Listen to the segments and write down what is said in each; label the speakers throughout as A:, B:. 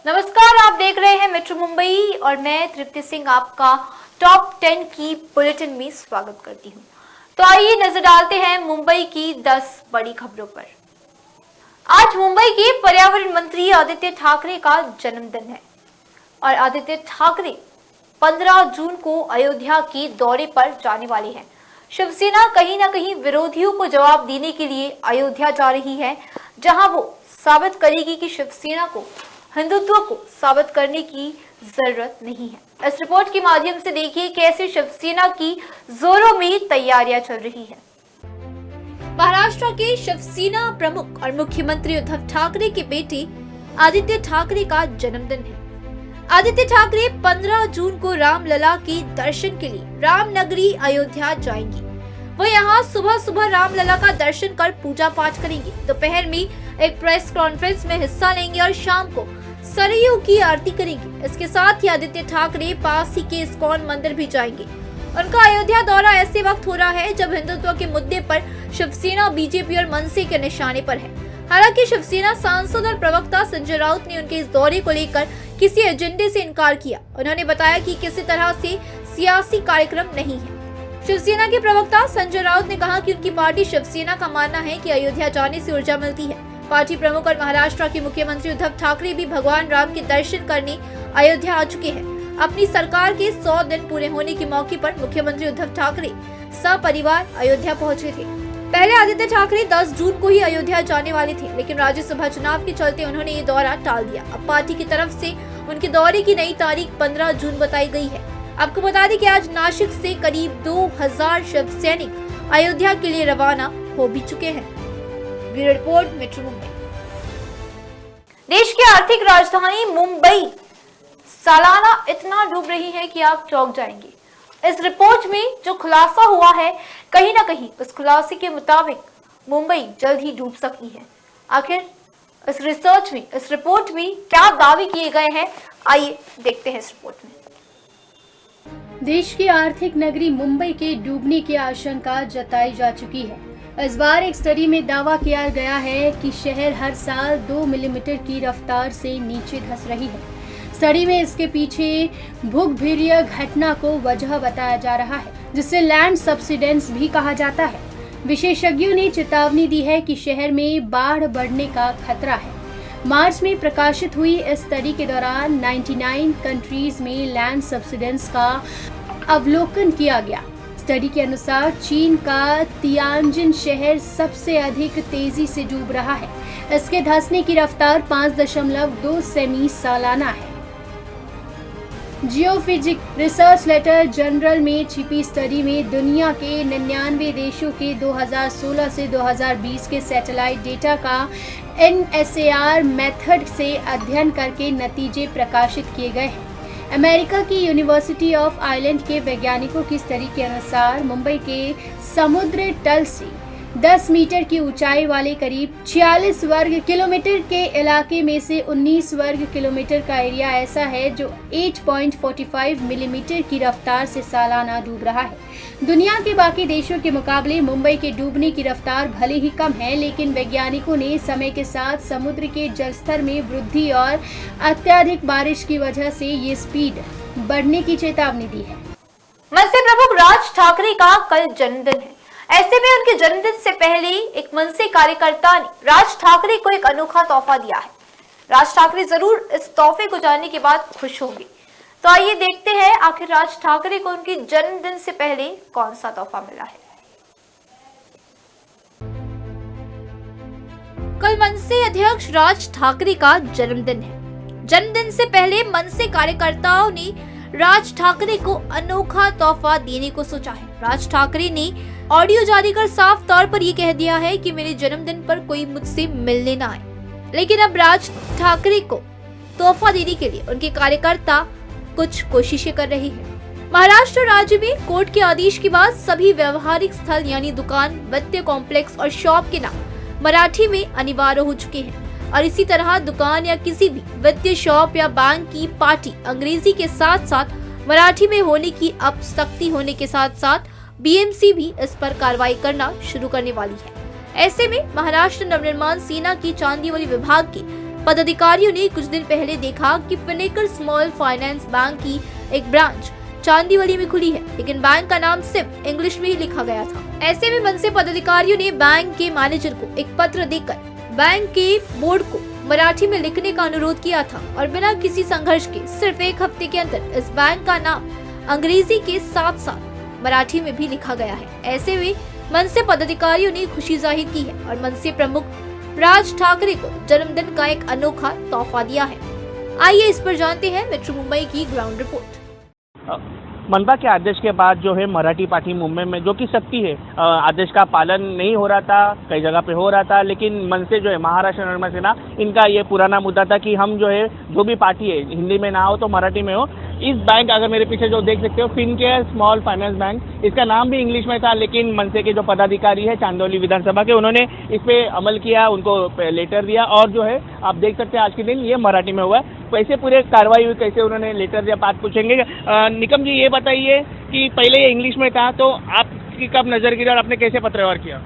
A: नमस्कार, आप देख रहे हैं मेट्रो मुंबई और मैं तृप्ति सिंह आपका टॉप 10 की बुलेटिन में स्वागत करती हूं। तो आइए नजर डालते हैं मुंबई की 10 बड़ी खबरों पर। आज मुंबई के पर्यावरण मंत्री आदित्य ठाकरे का जन्मदिन है और आदित्य ठाकरे 15 जून को अयोध्या के दौरे पर जाने वाले हैं। शिवसेना कहीं ना कहीं विरोधियों को जवाब देने के लिए अयोध्या जा रही है, जहां वो साबित करेगी कि शिवसेना को हिंदुत्व को साबित करने की जरूरत नहीं है। इस रिपोर्ट के माध्यम से देखिए कैसे शिवसेना की जोरों में तैयारियां चल रही है। महाराष्ट्र के शिवसेना प्रमुख और मुख्यमंत्री उद्धव ठाकरे के बेटे आदित्य ठाकरे का जन्मदिन है। आदित्य ठाकरे 15 जून को रामलला के दर्शन के लिए रामनगरी अयोध्या जाएंगे। वो यहाँ सुबह सुबह रामलला का दर्शन कर पूजा पाठ करेंगे। दोपहर में एक प्रेस कॉन्फ्रेंस में हिस्सा लेंगे और शाम को सरयू की आरती करेंगे। इसके साथ ही आदित्य ठाकरे पास ही के इस्कॉन मंदिर भी जाएंगे। उनका अयोध्या दौरा ऐसे वक्त हो रहा है जब हिंदुत्व के मुद्दे पर शिवसेना, बीजेपी और मनसे के निशाने पर है। हालांकि शिवसेना सांसद और प्रवक्ता संजय राउत ने उनके इस दौरे को लेकर किसी एजेंडे से इनकार किया। उन्होंने बताया कि किसी तरह से सियासी कार्यक्रम नहीं है। शिवसेना के प्रवक्ता संजय राउत ने कहा कि उनकी पार्टी शिवसेना का मानना है कि अयोध्या जाने से ऊर्जा मिलती है। पार्टी प्रमुख और महाराष्ट्र के मुख्यमंत्री उद्धव ठाकरे भी भगवान राम के दर्शन करने अयोध्या आ चुके हैं। अपनी सरकार के 100 दिन पूरे होने के मौके पर मुख्यमंत्री उद्धव ठाकरे सपरिवार अयोध्या पहुंचे थे। पहले आदित्य ठाकरे 10 जून को ही अयोध्या जाने वाले थे, लेकिन राज्यसभा चुनाव के चलते उन्होंने ये दौरा टाल दिया। अब पार्टी की तरफ से उनके दौरे की नई तारीख 15 जून बताई गई है। आपको बता दें कि आज नासिक से करीब 2000 शिव सैनिक अयोध्या के लिए रवाना हो भी चुके हैं। Bureau report, metro Mumbai. देश की आर्थिक राजधानी मुंबई सालाना इतना डूब रही है कि आप चौंक जाएंगे। इस रिपोर्ट में जो खुलासा हुआ है, कहीं ना कहीं उस खुलासे के मुताबिक मुंबई जल्द ही डूब सकती है। आखिर इस रिसर्च में, इस रिपोर्ट में क्या दावे किए गए हैं, आइए देखते हैं इस रिपोर्ट में।
B: देश की आर्थिक नगरी मुंबई के डूबने की आशंका जताई जा चुकी है। इस बार एक स्टडी में दावा किया गया है कि शहर हर साल 2 मिलीमीटर की रफ्तार से नीचे धंस रही है। स्टडी में इसके पीछे भूगर्भीय घटना को वजह बताया जा रहा है, जिसे लैंड सब्सिडेंस भी कहा जाता है। विशेषज्ञों ने चेतावनी दी है कि शहर में बाढ़ बढ़ने का खतरा है। मार्च में प्रकाशित हुई इस स्टडी के दौरान 99 कंट्रीज में लैंड सब्सिडेंस का अवलोकन किया गया। स्टडी के अनुसार चीन का तियानजिन शहर सबसे अधिक तेजी से डूब रहा है। इसके धंसने की रफ्तार 5.2 सेमी सालाना है। जियोफिजिक रिसर्च लेटर जनरल में छिपी स्टडी में दुनिया के 99 देशों के 2016 से 2020 के सैटेलाइट डेटा का NSAR मेथड से अध्ययन करके नतीजे प्रकाशित किए गए हैं। अमेरिका की यूनिवर्सिटी ऑफ आइलैंड के वैज्ञानिकों की स्टडी के अनुसार मुंबई के समुद्र तल से 10 मीटर की ऊंचाई वाले करीब 46 वर्ग किलोमीटर के इलाके में से 19 वर्ग किलोमीटर का एरिया ऐसा है जो 8.45 मिलीमीटर की रफ्तार से सालाना डूब रहा है। दुनिया के बाकी देशों के मुकाबले मुंबई के डूबने की रफ्तार भले ही कम है, लेकिन वैज्ञानिकों ने समय के साथ समुद्र के जलस्तर में वृद्धि और अत्यधिक बारिश की वजह से ये स्पीड बढ़ने की चेतावनी दी है।
A: मनसे प्रमुख राज ठाकरे का कल जन्मदिन है। ऐसे में उनके जन्मदिन से पहले एक मनसे कार्यकर्ता ने राज ठाकरे को एक अनोखा तोहफा दिया है। राज ठाकरे जरूर इस तोहफे को जानने के बाद खुश होंगे। तो आइए देखते हैं आखिर राज ठाकरे को उनके जन्मदिन से पहले कौन सा तोहफा मिला है। कल मनसे अध्यक्ष राज ठाकरे का जन्मदिन है। जन्मदिन से पहले मनसे कार्यकर्ताओं ने राज ठाकरे को अनोखा तोहफा देने को सोचा है। राज ठाकरे ने ऑडियो जारी कर साफ तौर पर यह कह दिया है कि मेरे जन्मदिन पर कोई मुझसे मिलने ना आए। लेकिन अब राज ठाकरे को तोहफा देने के लिए उनके कार्यकर्ता कुछ कोशिशें कर रहे हैं। महाराष्ट्र राज्य में कोर्ट के आदेश के बाद सभी व्यवहारिक स्थल यानी दुकान, वित्तीय कॉम्प्लेक्स और शॉप के नाम मराठी में अनिवार्य हो चुके हैं और इसी तरह दुकान या किसी भी वित्तीय शॉप या बैंक की पार्टी अंग्रेजी के साथ साथ मराठी में होने की अब सख्ती होने के साथ साथ बीएमसी भी इस पर कार्रवाई करना शुरू करने वाली है। ऐसे में महाराष्ट्र नवनिर्माण सेना की चांदीवली विभाग के पदाधिकारियों ने कुछ दिन पहले देखा कि फिनेकर स्मॉल फाइनेंस बैंक की एक ब्रांच चांदीवली में खुली है, लेकिन बैंक का नाम सिर्फ इंग्लिश में ही लिखा गया था। ऐसे में मनसे पदाधिकारियों ने बैंक के मैनेजर को एक पत्र देकर बैंक के बोर्ड को मराठी में लिखने का अनुरोध किया था और बिना किसी संघर्ष के सिर्फ एक हफ्ते के अंदर इस बैंक का नाम अंग्रेजी के साथ साथ मराठी में भी लिखा गया है। ऐसे में मनसे पदाधिकारियों ने खुशी जाहिर की है और मनसे प्रमुख राज ठाकरे को जन्मदिन का एक अनोखा तोहफा दिया है। आइए इस पर जानते हैं मेट्रो मुंबई की ग्राउंड रिपोर्ट।
C: मनपा के आदेश के बाद जो है मराठी पार्टी मुंबई में जो कि सख्ती है, आदेश का पालन नहीं हो रहा था, कई जगह पे हो रहा था, लेकिन मनसे जो है महाराष्ट्र नर्मदा सेना, इनका ये पुराना मुद्दा था कि हम जो है जो भी पार्टी है हिंदी में ना हो तो मराठी में हो। इस बैंक, अगर मेरे पीछे जो देख सकते हो, फिनकेयर स्मॉल फाइनेंस बैंक, इसका नाम भी इंग्लिश में था, लेकिन मनसे के जो पदाधिकारी है चांदौली विधानसभा के, उन्होंने इस पे अमल किया, उनको लेटर दिया और जो है आप देख सकते हैं आज के दिन ये मराठी में हुआ है। कैसे पूरे कार्रवाई हुई, कैसे उन्होंने लेटर दिया, बात पूछेंगे। निकम जी, ये बताइए कि पहले ये इंग्लिश में था तो आपकी कब नजर गिरा और आपने कैसे पत्रव्यवहार किया?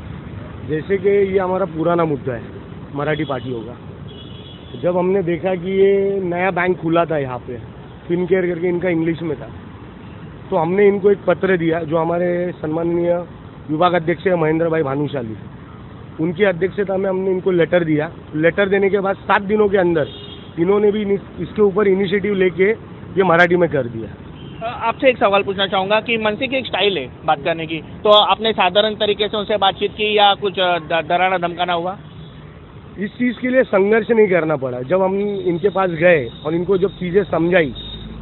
D: जैसे कि ये हमारा पुराना मुद्दा है मराठी पार्टियों का। जब हमने देखा कि ये नया बैंक खुला था यहाँ पे, फिनकेयर करके, इनका इंग्लिश में था, तो हमने इनको एक पत्र दिया जो हमारे सम्माननीय विभाग अध्यक्ष है महेंद्र भाई भानुशाली, उनकी अध्यक्षता में हमने इनको लेटर दिया। लेटर देने के बाद 7 दिनों के अंदर इन्होंने भी इसके ऊपर इनिशिएटिव लेके ये मराठी में कर दिया।
C: आपसे एक सवाल पूछना चाहूँगा कि मनसे की एक स्टाइल है बात करने की, तो आपने साधारण तरीके से उनसे बातचीत की या कुछ डराना धमकाना हुआ?
D: इस चीज़ के लिए संघर्ष नहीं करना पड़ा। जब हम इनके पास गए और इनको जब चीज़ें समझाई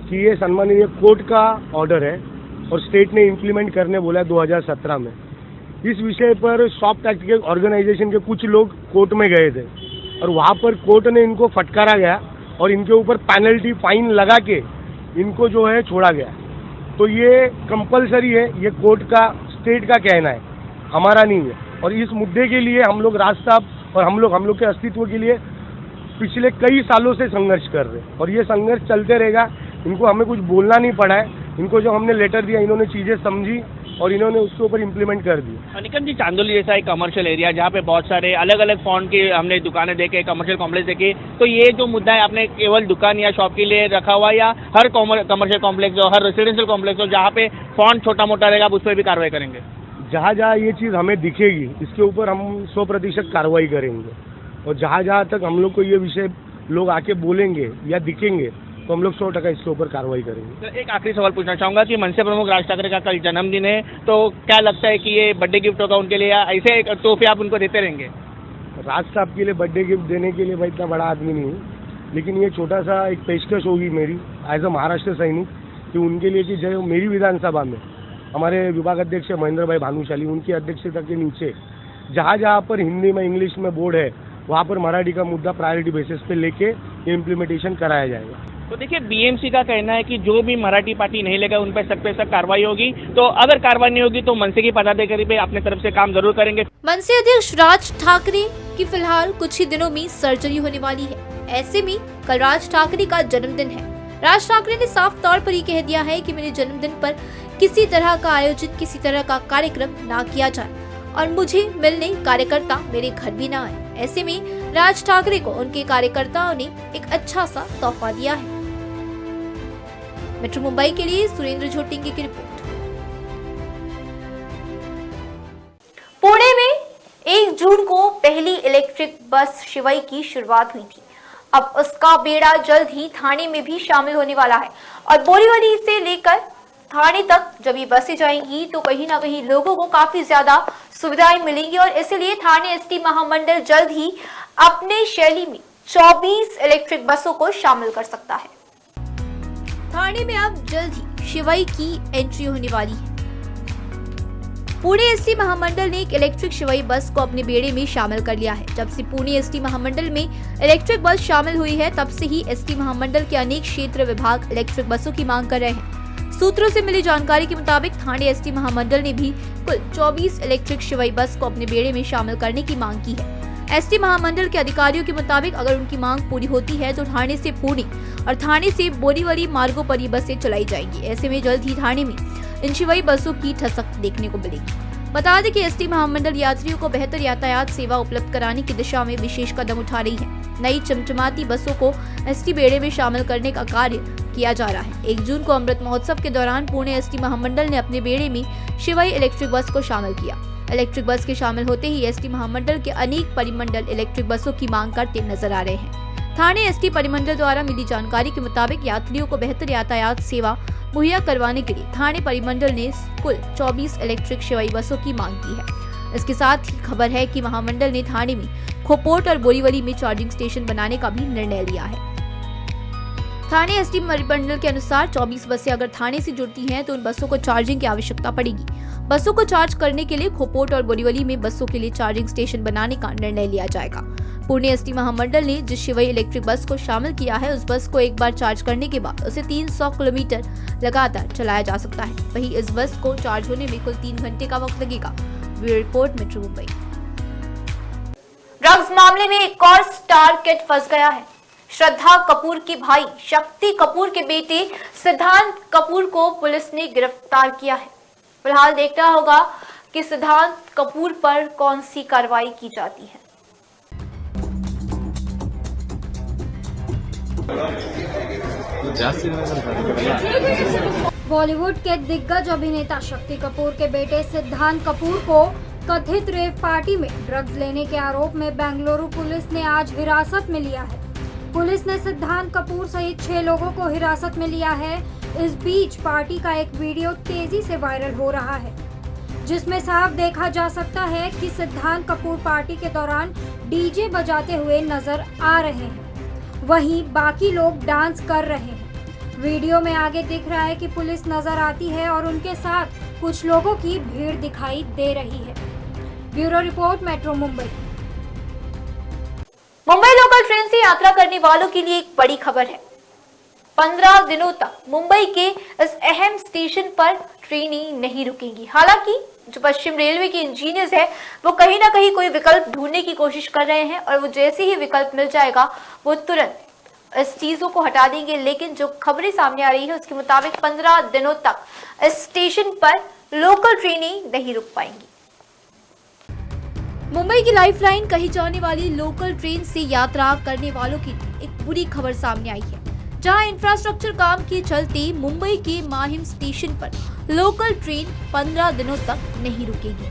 D: कि ये सम्माननीय कोर्ट का ऑर्डर है और स्टेट ने इम्प्लीमेंट करने बोला 2017 में, इस विषय पर सॉफ्ट एक्ट के ऑर्गेनाइजेशन के कुछ लोग कोर्ट में गए थे और वहाँ पर कोर्ट ने इनको फटकारा गया और इनके ऊपर पेनल्टी, फाइन लगा के इनको जो है छोड़ा गया। तो ये कंपलसरी है, ये कोर्ट का, स्टेट का कहना है, हमारा नहीं है। और इस मुद्दे के लिए हम लोग राज साहब और हम लोग के अस्तित्व के लिए पिछले कई सालों से संघर्ष कर रहे हैं और ये संघर्ष चलते रहेगा। इनको हमें कुछ बोलना नहीं पड़ा है, इनको जो हमने लेटर दिया इन्होंने चीज़ें समझी और इन्होंने उसके ऊपर इम्प्लीमेंट कर दी।
C: निकम जी, चांदौली जैसा एक कमर्शियल एरिया जहाँ पे बहुत सारे अलग अलग फॉन्ट की हमने दुकानें देखे, कमर्शियल कॉम्प्लेक्स देखे, तो ये जो मुद्दा है आपने केवल दुकान या शॉप के लिए रखा हुआ या हर कमर्शियल कॉम्प्लेक्स हो, हर रेसिडेंशियल कॉम्प्लेक्स हो जहाँ पे फॉन्ट छोटा मोटा रहेगा, आप उस पर भी कार्रवाई करेंगे?
D: जहाँ जहाँ ये चीज़ हमें दिखेगी इसके ऊपर हम 100% कार्रवाई करेंगे और जहाँ जहाँ तक हम लोग को ये विषय लोग आके बोलेंगे या दिखेंगे तो हम लोग 100% इसके ऊपर कार्रवाई करेंगे।
C: तो एक आखिरी सवाल पूछना चाहूँगा कि मनसे प्रमुख राज ठाकरे का कल जन्मदिन है, तो क्या लगता है कि ये बर्थडे गिफ्ट होगा उनके लिए या ऐसे तोहफे आप उनको देते रहेंगे?
D: राज साहब के लिए बर्थडे गिफ्ट देने के लिए मैं इतना बड़ा आदमी नहीं हूँ, लेकिन ये छोटा सा एक पेशकश होगी मेरी एज अ महाराष्ट्र सैनिक कि उनके लिए कि जो मेरी विधानसभा में हमारे विभाग अध्यक्ष महेंद्र भाई भानुशाली, उनकी अध्यक्षता के नीचे जहाँ जहाँ पर हिंदी में, इंग्लिश में बोर्ड है, वहाँ पर मराठी का मुद्दा प्रायोरिटी बेसिस पे लेके ये इम्प्लीमेंटेशन कराया जाएगा।
C: तो देखिए, बीएमसी का कहना है कि जो भी मराठी पार्टी नहीं लेगा उन पर सख्त पे सख्त कार्रवाई होगी, तो अगर कार्रवाई नहीं होगी तो मनसे की पदाधिकारी पे अपने तरफ से काम जरूर करेंगे।
A: मनसे अध्यक्ष राज ठाकरे की फिलहाल कुछ ही दिनों में सर्जरी होने वाली है। ऐसे में कल राज ठाकरे का जन्मदिन है। राज ठाकरे ने साफ तौर पर ये कह दिया है कि मेरे जन्मदिन पर किसी तरह का आयोजन, किसी तरह का कार्यक्रम ना किया जाए और मुझे मिलने कार्यकर्ता मेरे घर भी ना आए। ऐसे में राज ठाकरे को उनके कार्यकर्ताओं ने एक अच्छा सा तोहफा दिया है। मेट्रो मुंबई के लिए सुरेंद्र झोटिंगे की रिपोर्ट। पुणे में 1 जून को पहली इलेक्ट्रिक बस शिवाई की शुरुआत हुई थी। अब उसका बेड़ा जल्द ही थाने में भी शामिल होने वाला है और बोरीवली से लेकर थाने तक जब ये बसें जाएंगी तो कहीं ना कहीं लोगों को काफी ज्यादा सुविधाएं मिलेंगी और इसलिए थाने एसटी महामंडल जल्द ही अपने शैली में 24 इलेक्ट्रिक बसों को शामिल कर सकता है। थाने में अब जल्द ही शिवाई की एंट्री होने वाली है। पुणे एसटी महामंडल ने एक इलेक्ट्रिक शिवाई बस को अपने बेड़े में शामिल कर लिया है। जब से पुणे एसटी महामंडल में इलेक्ट्रिक बस शामिल हुई है, तब से ही एसटी महामंडल के अनेक क्षेत्र विभाग इलेक्ट्रिक बसों की मांग कर रहे हैं। सूत्रों से मिली जानकारी के मुताबिक थाने एसटी महामंडल ने भी कुल 24 इलेक्ट्रिक शिवाई बस को अपने बेड़े में शामिल करने की मांग की है। एसटी महामंडल के अधिकारियों के मुताबिक अगर उनकी मांग पूरी होती है तो थाने से पुणे और थाने से बोरीवली मार्गों पर ये बसें चलाई जाएंगी। ऐसे में जल्द ही थाने में इन शिवाई बसों की ठसक देखने को मिलेगी। बता दें कि एसटी महामंडल यात्रियों को बेहतर यातायात सेवा उपलब्ध कराने की दिशा में विशेष कदम उठा रही है। नई चमचमाती बसों को एसटी बेड़े में शामिल करने का कार्य किया जा रहा है। 1 जून को अमृत महोत्सव के दौरान पुणे एसटी महामंडल ने अपने बेड़े में शिवाई इलेक्ट्रिक बस को शामिल किया। इलेक्ट्रिक बस के शामिल होते ही एसटी महामंडल के अनेक परिमंडल इलेक्ट्रिक बसों की मांग करते नजर आ रहे हैं। थाने एसटी परिमंडल द्वारा मिली जानकारी के मुताबिक यात्रियों को बेहतर यातायात सेवा मुहैया करवाने के लिए थाने परिमंडल ने कुल 24 इलेक्ट्रिक शिवाई बसों की मांग की है। इसके साथ ही खबर है कि महामंडल ने थाने में खोपोट और बोरीवली में चार्जिंग स्टेशन बनाने का भी निर्णय लिया है। थाने एसटी परिमंडल के अनुसार 24 बसें अगर थाने से जुड़ती हैं तो उन बसों को चार्जिंग की आवश्यकता पड़ेगी। बसों को चार्ज करने के लिए खोपोट और बोरीवली में बसों के लिए चार्जिंग स्टेशन बनाने का निर्णय लिया जाएगा। पुणे एसटी महामंडल ने जिस शिवाई इलेक्ट्रिक बस को शामिल किया है, उस बस को एक बार चार्ज करने के बाद उसे 300 किलोमीटर लगातार चलाया जा सकता है। वहीं इस बस को चार्ज होने में कुल 3 घंटे का वक्त लगेगा। Bureau report, metro Mumbai. Drugs मामले में एक और स्टार किड फंस गया है। श्रद्धा कपूर के भाई शक्ति कपूर के बेटे सिद्धांत कपूर को पुलिस ने गिरफ्तार किया है। फिलहाल देखना होगा कि सिद्धांत कपूर पर कौन सी कार्रवाई की जाती है।
E: बॉलीवुड के दिग्गज अभिनेता शक्ति कपूर के बेटे सिद्धांत कपूर को कथित रेव पार्टी में ड्रग्स लेने के आरोप में बेंगलुरु पुलिस ने आज हिरासत में लिया है। पुलिस ने सिद्धांत कपूर सहित 6 लोगों को हिरासत में लिया है। इस बीच पार्टी का एक वीडियो तेजी से वायरल हो रहा है, जिसमें साफ देखा जा सकता है कि सिद्धांत कपूर पार्टी के दौरान डीजे बजाते हुए नजर आ रहे हैं, वहीं बाकी लोग डांस कर रहे हैं। वीडियो में आगे दिख रहा है कि पुलिस नजर आती है और उनके साथ कुछ लोगों की भीड़ दिखाई दे रही है। Bureau report, metro Mumbai.
A: Mumbai local train से यात्रा करने वालों के लिए एक बड़ी खबर है। 15 दिनों तक मुंबई के इस अहम स्टेशन पर ट्रेनें नहीं रुकेंगी। हालांकि जो पश्चिम रेलवे के इंजीनियर्स हैं, वो कहीं ना कहीं कोई विकल्प ढूंढने की कोशिश कर रहे हैं और वो जैसे ही विकल्प मिल जाएगा वो तुरंत इस चीजों को हटा देंगे। लेकिन जो खबरें सामने आ रही है उसके मुताबिक 15 दिनों तक इस स्टेशन पर लोकल ट्रेनें नहीं रुक पाएंगी। मुंबई की लाइफलाइन कही जाने वाली लोकल ट्रेन से यात्रा करने वालों की एक बुरी खबर सामने आई है, जहां इंफ्रास्ट्रक्चर काम के चलते मुंबई के माहिम स्टेशन पर लोकल ट्रेन 15 दिनों तक नहीं रुकेगी।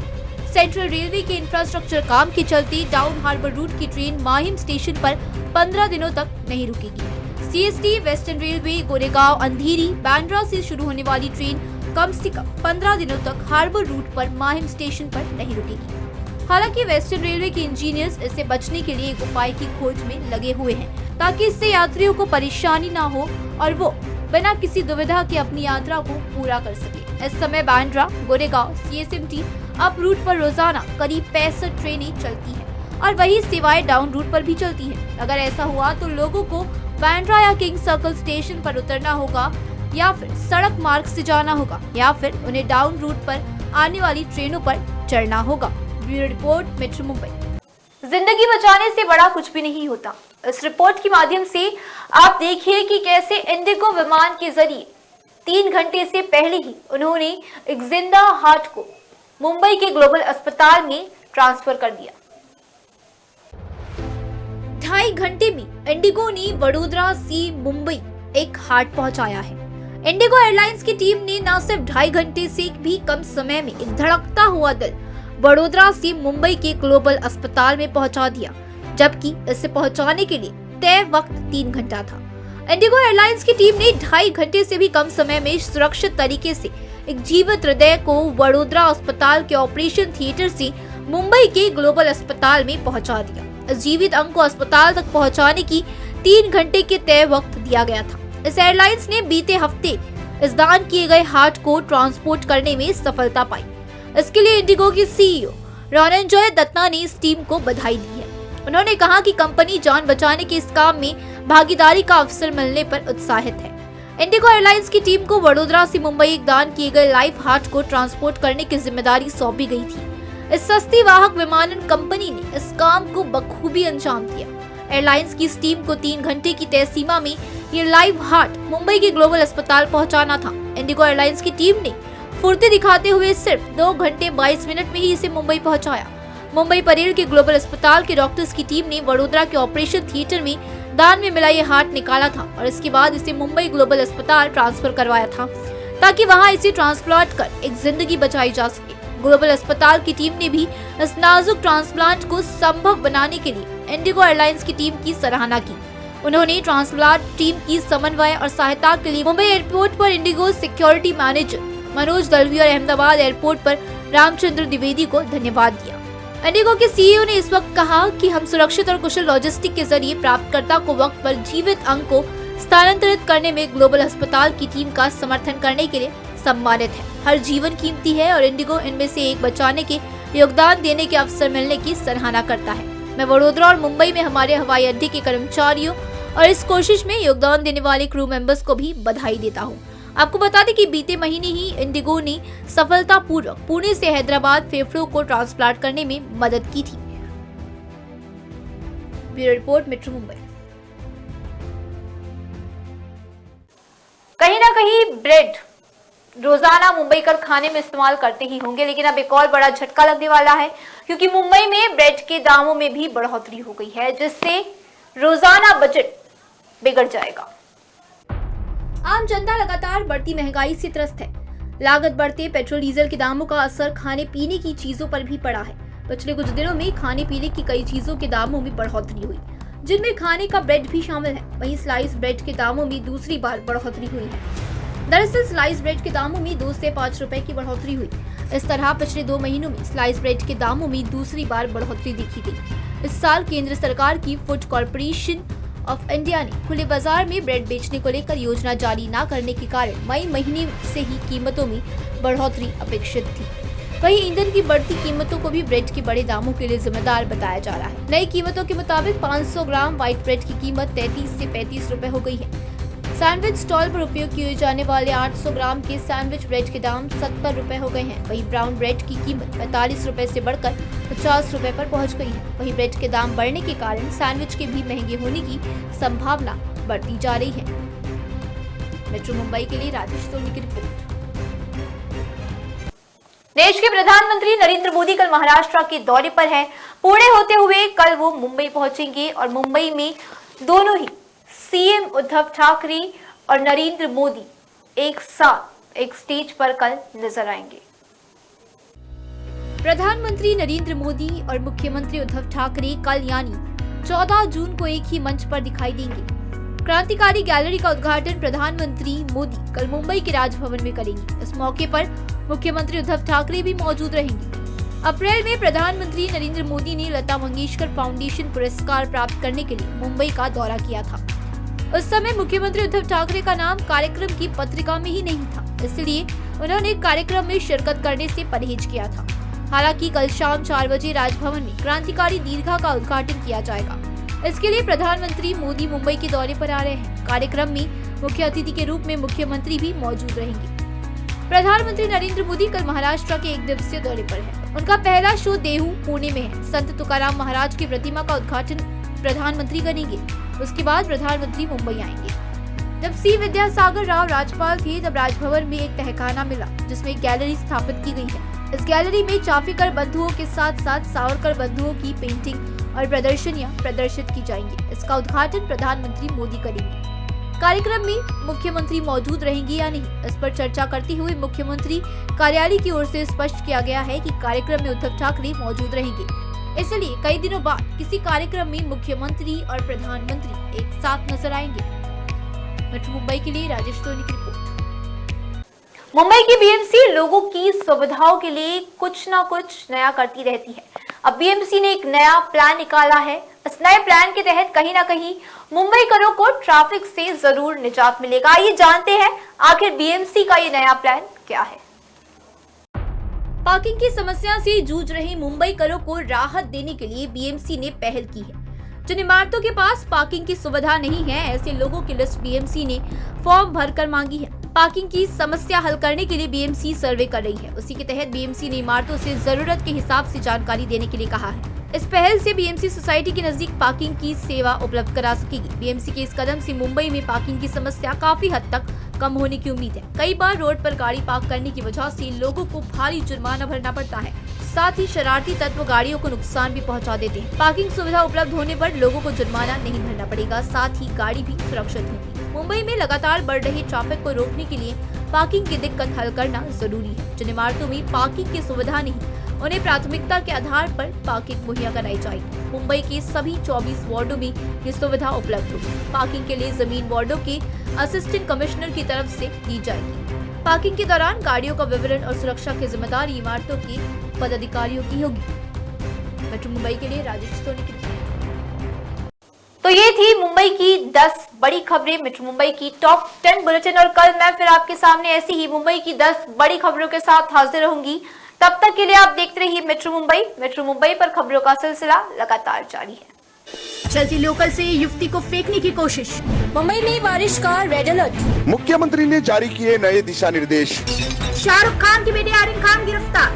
A: सेंट्रल रेलवे के इंफ्रास्ट्रक्चर काम के चलते डाउन हार्बर रूट की ट्रेन माहिम स्टेशन पर 15 दिनों तक नहीं रुकेगी। सीएसटी, वेस्टर्न रेलवे, गोरेगांव, अंधेरी, बांद्रा से शुरू होने वाली ट्रेन कम से कम 15 दिनों तक हार्बर रूट पर माहिम स्टेशन पर नहीं रुकेगी। हालांकि वेस्टर्न रेलवे के इंजीनियर्स इससे बचने के लिए एक उपाय की खोज में लगे हुए हैं, ताकि इससे यात्रियों को परेशानी ना हो और वो बिना किसी दुविधा के अपनी यात्रा को पूरा कर सके। इस समय Bandra, Goregaon, CSMT up route पर रोजाना करीब 65 ट्रेनें चलती हैं और वही सेवाएं डाउन रूट पर भी चलती हैं। अगर ऐसा हुआ तो लोगों को बांद्रा या किंग सर्कल स्टेशन पर उतरना होगा या फिर सड़क मार्ग से जाना होगा या फिर उन्हें डाउन रूट पर आने वाली ट्रेनों पर चढ़ना होगा। Bureau report, metro Mumbai. जिंदगी बचाने से बड़ा कुछ भी नहीं होता। इस रिपोर्ट के माध्यम से आप देखिए कि कैसे इंडिगो विमान के जरिए 3 घंटे से पहले ही उन्होंने एक जिंदा हार्ट को मुंबई के ग्लोबल अस्पताल में ट्रांसफर कर दिया। 2.5 घंटे में इंडिगो ने वडोदरा से मुंबई एक हार्ट पहुंचाया है। इंडिगो एयरलाइंस की टीम ने न सिर्फ 2.5 घंटे से भी कम समय में एक धड़कता हुआ दिल वडोदरा से मुंबई के ग्लोबल अस्पताल में पहुंचा दिया, जबकि इसे पहुंचाने के लिए तय वक्त 3 घंटा था। इंडिगो एयरलाइंस की टीम ने 2.5 घंटे से भी कम समय में सुरक्षित तरीके से एक जीवित हृदय को वडोदरा अस्पताल के ऑपरेशन थिएटर से मुंबई के ग्लोबल अस्पताल में पहुंचा दिया। इस जीवित अंग को अस्पताल तक पहुंचाने की 3 घंटे के तय वक्त दिया गया था। इस एयरलाइंस ने बीते हफ्ते इस दान किए गए हार्ट को ट्रांसपोर्ट करने में सफलता पाई। इसके लिए इंडिगो के सीईओ रॉननजॉय दत्ता ने इस टीम को बधाई दी है। उन्होंने कहा कि कंपनी जान बचाने के इस काम में भागीदारी का अवसर मिलने पर उत्साहित है। इंडिगो एयरलाइंस की टीम को वडोदरा से मुंबई एक दान किए गए लाइव हार्ट को ट्रांसपोर्ट करने की जिम्मेदारी सौंपी गई थी। इस सस्ती वाहक विमानन कंपनी ने इस काम को बखूबी अंजाम दिया। एयरलाइंस की इस टीम को 3 घंटे की तय सीमा में ये लाइव हार्ट मुंबई के ग्लोबल अस्पताल पहुंचाना था। इंडिगो एयरलाइंस की टीम ने फुर्ती दिखाते हुए सिर्फ 2 घंटे 22 मिनट में ही इसे मुंबई पहुंचाया। मुंबई परेल के ग्लोबल अस्पताल के डॉक्टर्स की टीम ने वडोदरा के ऑपरेशन थिएटर में दान में मिला ये हार्ट निकाला था और इसके बाद इसे मुंबई ग्लोबल अस्पताल ट्रांसफर करवाया था ताकि वहां इसे ट्रांसप्लांट कर एक जिंदगी बचाई जा सके। ग्लोबल अस्पताल की टीम ने भी इस नाजुक ट्रांसप्लांट को संभव बनाने के लिए इंडिगो एयरलाइंस की टीम की सराहना की। उन्होंने ट्रांसप्लांट टीम की समन्वय और सहायता के लिए मुंबई एयरपोर्ट पर Indigo security manager Manoj Dalvi और अहमदाबाद एयरपोर्ट पर रामचंद्र द्विवेदी को धन्यवाद दिया। इंडिगो के सीईओ ने इस वक्त कहा कि हम सुरक्षित और कुशल लॉजिस्टिक के जरिए प्राप्तकर्ता को वक्त पर जीवित अंग को स्थानांतरित करने में ग्लोबल अस्पताल की टीम का समर्थन करने के लिए सम्मानित है। हर जीवन कीमती है और इंडिगो इनमें से एक बचाने के योगदान देने के अवसर मिलने की सराहना करता है। मैं वडोदरा और मुंबई में हमारे हवाई अड्डे के कर्मचारियों और इस कोशिश में योगदान देने वाले क्रू मेंबर्स को भी बधाई देता हूँ। आपको बता दें कि बीते महीने ही इंडिगो ने सफलतापूर्वक पुणे से हैदराबाद फेफड़ों को ट्रांसप्लांट करने में मदद की थी। Bureau report, metro Mumbai. कहीं ना कहीं ब्रेड रोजाना मुंबई कर खाने में इस्तेमाल करते ही होंगे, लेकिन अब एक और बड़ा झटका लगने वाला है क्योंकि मुंबई में ब्रेड के दामों में भी बढ़ोतरी हो गई है, जिससे रोजाना बजट बिगड़ जाएगा। आम जनता लगातार बढ़ती महंगाई से त्रस्त है। लागत बढ़ते पेट्रोल डीजल के दामों का असर खाने पीने की चीजों पर भी पड़ा है। पिछले कुछ दिनों में खाने पीने की कई चीजों के दामों में बढ़ोतरी हुई, जिनमें खाने का ब्रेड भी शामिल है। वहीं स्लाइस ब्रेड के दामों में दूसरी बार बढ़ोतरी हुई है। दरअसल स्लाइस ब्रेड के दामों में 2 से 5 रुपए की बढ़ोतरी हुई। इस तरह पिछले 2 महीनों में स्लाइस ब्रेड के दामों में दूसरी बार बढ़ोतरी देखी गई। इस साल केंद्र सरकार की फूड कॉर्पोरेशन ऑफ इंडिया ने खुले बाजार में ब्रेड बेचने को लेकर योजना जारी न करने के कारण मई महीने से ही कीमतों में बढ़ोतरी अपेक्षित थी। वहीं ईंधन की बढ़ती कीमतों को भी ब्रेड के बड़े दामों के लिए जिम्मेदार बताया जा रहा है। नई कीमतों के मुताबिक 500 ग्राम व्हाइट ब्रेड की कीमत 33 से 35 रुपए हो गई है। सैंडविच स्टॉल पर उपयोग किए जाने वाले 800 ग्राम के सैंडविच ब्रेड के दाम 70 रुपए हो गए हैं। वहीं ब्राउन ब्रेड की कीमत 45 रुपए से बढ़कर 50 रुपए पर पहुंच गई है। वहीं ब्रेड के दाम बढ़ने के कारण सैंडविच के भी महंगे होने की संभावना बढ़ती जा रही है। मेट्रो मुंबई के लिए राजेश सोनी की रिपोर्ट। देश के प्रधानमंत्री नरेंद्र मोदी कल महाराष्ट्र के दौरे पर हैं। पुणे होते हुए कल वो मुंबई पहुंचेंगे और मुंबई में दोनों ही सीएम उद्धव ठाकरे और नरेंद्र मोदी एक साथ एक स्टेज पर कल नजर आएंगे। प्रधानमंत्री नरेंद्र मोदी और मुख्यमंत्री उद्धव ठाकरे कल यानी 14 जून को एक ही मंच पर दिखाई देंगे। क्रांतिकारी गैलरी का उद्घाटन प्रधानमंत्री मोदी कल मुंबई के राजभवन में करेंगे। इस मौके पर मुख्यमंत्री उद्धव ठाकरे भी मौजूद रहेंगे। अप्रैल में प्रधानमंत्री नरेंद्र मोदी ने लता मंगेशकर फाउंडेशन पुरस्कार प्राप्त करने के लिए मुंबई का दौरा किया था। उस समय मुख्यमंत्री उद्धव ठाकरे का नाम कार्यक्रम की पत्रिका में ही नहीं था, इसलिए उन्होंने कार्यक्रम में शिरकत करने से परहेज किया था। हालांकि कल शाम 4 बजे राजभवन में क्रांतिकारी दीर्घा का उद्घाटन किया जाएगा। इसके लिए प्रधानमंत्री मोदी मुंबई के दौरे पर आ रहे हैं। कार्यक्रम में मुख्य अतिथि के रूप में मुख्यमंत्री भी मौजूद रहेंगे। प्रधानमंत्री नरेंद्र मोदी कल महाराष्ट्र के 1 दिवसीय दौरे पर है। उनका पहला शो देहू पुणे में है। संत तुकाराम महाराज की प्रतिमा का उद्घाटन प्रधानमंत्री करेंगे। उसके बाद प्रधानमंत्री मुंबई आएंगे। जब सी विद्यासागर राव राज्यपाल थे तब राजभवन में एक तहखाना मिला, जिसमें एक गैलरी स्थापित की गई है। इस गैलरी में चाफेकर बंधुओं के साथ साथ सावरकर बंधुओं की पेंटिंग और प्रदर्शनियां प्रदर्शित की जाएंगी। इसका उद्घाटन प्रधानमंत्री मोदी करेंगे। कार्यक्रम में मुख्यमंत्री मौजूद रहेंगे या नहीं, इस पर चर्चा करते हुए मुख्यमंत्री कार्यालय की ओर से स्पष्ट किया गया है कि कार्यक्रम में उद्धव ठाकरे मौजूद रहेंगे। इसलिए कई दिनों बाद किसी कार्यक्रम में मुख्यमंत्री और प्रधानमंत्री एक साथ नजर आएंगे। मेट्रो मुंबई के लिए राजेश सोनी की रिपोर्ट। मुंबई की बीएमसी लोगों की सुविधाओं के लिए कुछ ना कुछ नया करती रहती है। अब बीएमसी ने एक नया प्लान निकाला है। इस नए प्लान के तहत कहीं ना कहीं मुंबई करों को ट्रैफिक से जरूर निजात मिलेगा। आइए जानते हैं आखिर बीएमसी का ये नया प्लान क्या है। पार्किंग की समस्या से जूझ रहे मुंबई करों को राहत देने के लिए बीएमसी ने पहल की है। जिन इमारतों के पास पार्किंग की सुविधा नहीं है, ऐसे लोगों की लिस्ट बीएमसी ने फॉर्म भरकर मांगी है। पार्किंग की समस्या हल करने के लिए बीएमसी सर्वे कर रही है। उसी के तहत बीएमसी ने इमारतों से जरूरत के हिसाब से जानकारी देने के लिए कहा है। इस पहल से बीएमसी सोसाइटी के नजदीक पार्किंग की सेवा उपलब्ध करा सकेगी। बीएमसी के इस कदम से मुंबई में पार्किंग की समस्या काफी हद तक कम होने की उम्मीद है। कई बार रोड पर गाड़ी पार्क करने की वजह से लोगों को भारी जुर्माना भरना पड़ता है। साथ ही शरारती तत्व गाड़ियों को नुकसान भी पहुंचा देते हैं। पार्किंग सुविधा उपलब्ध होने पर लोगों को जुर्माना नहीं भरना पड़ेगा, साथ ही गाड़ी भी सुरक्षित होगी। मुंबई में लगातार बढ़ रही ट्रैफिक को रोकने के लिए पार्किंग की दिक्कत हल करना जरूरी है। जिन इमारतों में पार्किंग की सुविधा नहीं, उन्हें प्राथमिकता के आधार पर पार्किंग मुहैया कराई जाएगी। मुंबई के सभी 24 वार्डों में ये सुविधा उपलब्ध होगी। पार्किंग के लिए जमीन वार्डों के असिस्टेंट कमिश्नर की तरफ से दी जाएगी। पार्किंग के दौरान गाड़ियों का विवरण और सुरक्षा की जिम्मेदारी इमारतों के पदाधिकारियों की होगी। मेट्रो मुंबई के लिए राजेश सोनी की रिपोर्ट। तो ये थी मुंबई की 10 बड़ी खबरें, मेट्रो मुंबई की टॉप 10 बुलेटिन। और कल मैं फिर आपके सामने ऐसी ही मुंबई की 10 बड़ी खबरों के साथ हाजिर रहूंगी। तब तक के लिए आप देखते रहिए मेट्रो मुंबई। मेट्रो मुंबई पर खबरों का सिलसिला लगातार जारी है।
B: चलती लोकल से युवती को फेंकने की कोशिश, मुंबई में बारिश का रेड अलर्ट।
F: मुख्यमंत्री ने जारी किए नए दिशा निर्देश।
B: शाहरुख खान के बेटे आर्यन खान गिरफ्तार।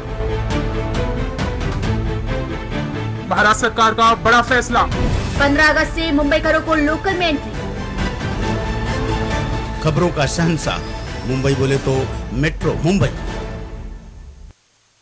G: महाराष्ट्र सरकार का बड़ा फैसला।
B: 15 अगस्त से मुंबईकरों को लोकल में एंट्री।
H: खबरों का शहंशाह मुंबई बोले तो मेट्रो मुंबई।